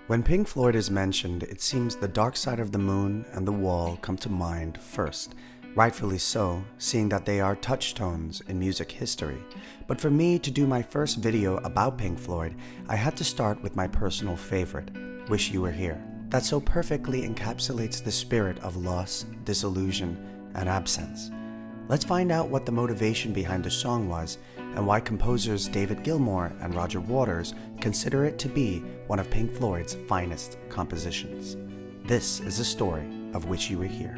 When Pink Floyd is mentioned, it seems The Dark Side of the Moon and The Wall come to mind first, rightfully so, seeing that they are touchstones in music history. But for me to do my first video about Pink Floyd, I had to start with my personal favorite, Wish You Were Here, that so perfectly encapsulates the spirit of loss, disillusion, and absence. Let's find out what the motivation behind the song was and why composers David Gilmour and Roger Waters consider it to be one of Pink Floyd's finest compositions. This is the story of Wish You Were Here.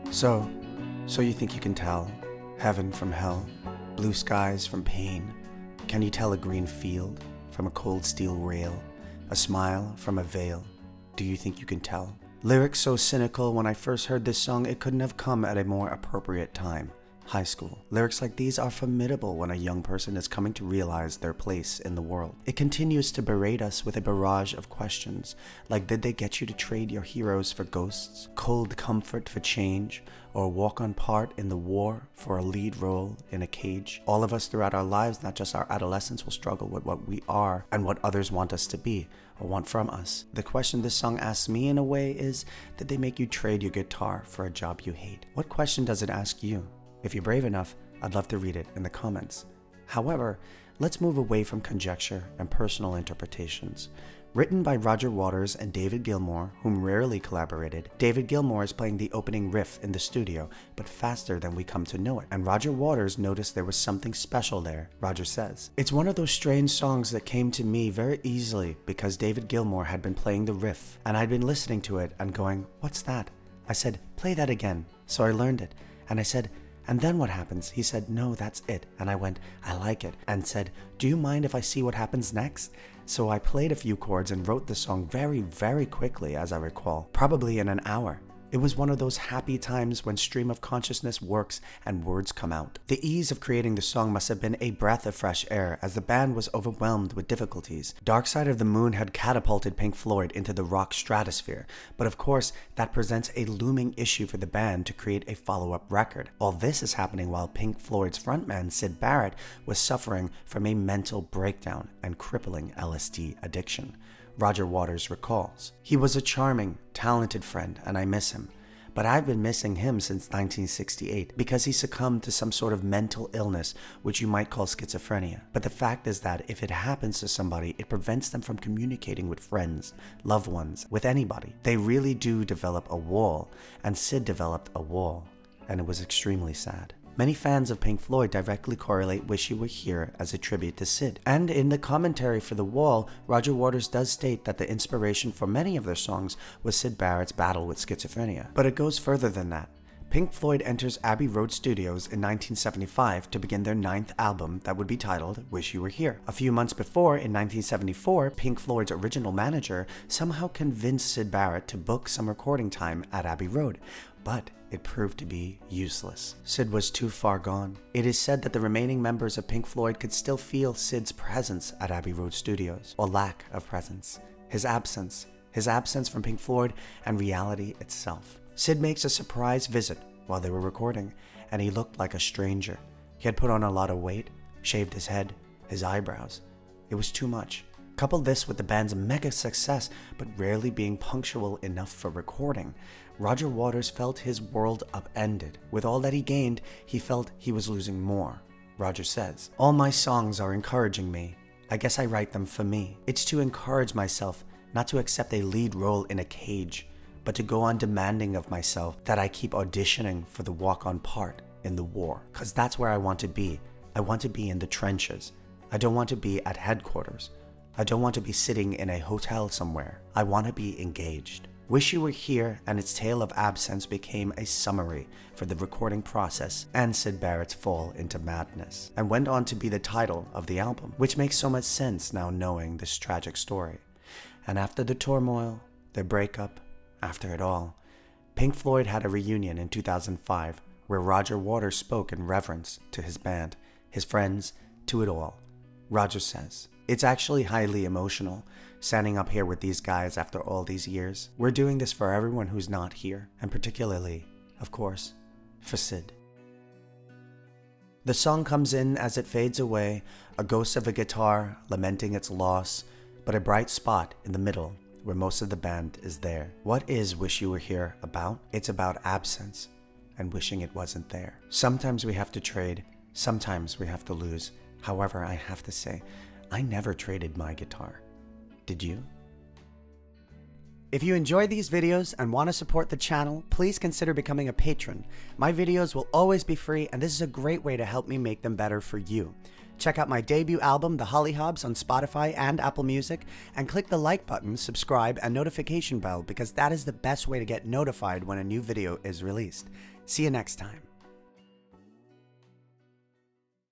So you think you can tell heaven from hell, blue skies from pain? Can you tell a green field from a cold steel rail, a smile from a veil? Do you think you can tell? Lyrics so cynical, when I first heard this song, it couldn't have come at a more appropriate time. High school. Lyrics like these are formidable when a young person is coming to realize their place in the world. It continues to berate us with a barrage of questions, like did they get you to trade your heroes for ghosts, cold comfort for change, or walk on part in the war for a lead role in a cage? All of us throughout our lives, not just our adolescence, will struggle with what we are and what others want us to be or want from us. The question this song asks me in a way is, did they make you trade your guitar for a job you hate? What question does it ask you? If you're brave enough, I'd love to read it in the comments. However, let's move away from conjecture and personal interpretations. Written by Roger Waters and David Gilmour, whom rarely collaborated, David Gilmour is playing the opening riff in the studio, but faster than we come to know it. And Roger Waters noticed there was something special there, Roger says. It's one of those strange songs that came to me very easily because David Gilmour had been playing the riff, and I'd been listening to it and going, what's that? I said, play that again. So I learned it, and I said, and then what happens? He said, no, that's it. And I went, I like it. And said, do you mind if I see what happens next? So I played a few chords and wrote the song very, very quickly, as I recall, probably in an hour. It was one of those happy times when stream of consciousness works and words come out. The ease of creating the song must have been a breath of fresh air as the band was overwhelmed with difficulties. Dark Side of the Moon had catapulted Pink Floyd into the rock stratosphere, but of course that presents a looming issue for the band to create a follow-up record. All this is happening while Pink Floyd's frontman Syd Barrett was suffering from a mental breakdown and crippling LSD addiction. Roger Waters recalls, he was a charming, talented friend and I miss him. But I've been missing him since 1968 because he succumbed to some sort of mental illness which you might call schizophrenia. But the fact is that if it happens to somebody, it prevents them from communicating with friends, loved ones, with anybody. They really do develop a wall, and Syd developed a wall, and it was extremely sad. Many fans of Pink Floyd directly correlate Wish You Were Here as a tribute to Syd. And in the commentary for The Wall, Roger Waters does state that the inspiration for many of their songs was Syd Barrett's battle with schizophrenia. But it goes further than that. Pink Floyd enters Abbey Road Studios in 1975 to begin their 9th album that would be titled Wish You Were Here. A few months before, in 1974, Pink Floyd's original manager somehow convinced Syd Barrett to book some recording time at Abbey Road, but it proved to be useless. Syd was too far gone. It is said that the remaining members of Pink Floyd could still feel Syd's presence at Abbey Road Studios, or lack of presence. His absence from Pink Floyd and reality itself. Syd makes a surprise visit while they were recording, and he looked like a stranger. He had put on a lot of weight, shaved his head, his eyebrows. It was too much. Couple this with the band's mega success, but rarely being punctual enough for recording. Roger Waters felt his world upended. With all that he gained, he felt he was losing more. Roger says, all my songs are encouraging me. I guess I write them for me. It's to encourage myself, not to accept a lead role in a cage, but to go on demanding of myself that I keep auditioning for the walk-on part in the war. Cause that's where I want to be. I want to be in the trenches. I don't want to be at headquarters. I don't want to be sitting in a hotel somewhere. I want to be engaged. Wish You Were Here and its tale of absence became a summary for the recording process and Syd Barrett's fall into madness, and went on to be the title of the album, which makes so much sense now knowing this tragic story. And after the turmoil, their breakup, after it all, Pink Floyd had a reunion in 2005 where Roger Waters spoke in reverence to his band, his friends, to it all. Roger says, it's actually highly emotional. standing up here with these guys after all these years. We're doing this for everyone who's not here, and particularly, of course, for Sid. The song comes in as it fades away, a ghost of a guitar lamenting its loss, but a bright spot in the middle where most of the band is there. What is Wish You Were Here about? It's about absence and wishing it wasn't there. Sometimes we have to trade, sometimes we have to lose. However, I have to say, I never traded my guitar. Did you? If you enjoy these videos and want to support the channel, please consider becoming a patron. My videos will always be free, and this is a great way to help me make them better for you. Check out my debut album, The HollyHobs, on Spotify and Apple Music, and click the like button, subscribe, and notification bell because that is the best way to get notified when a new video is released. See you next time.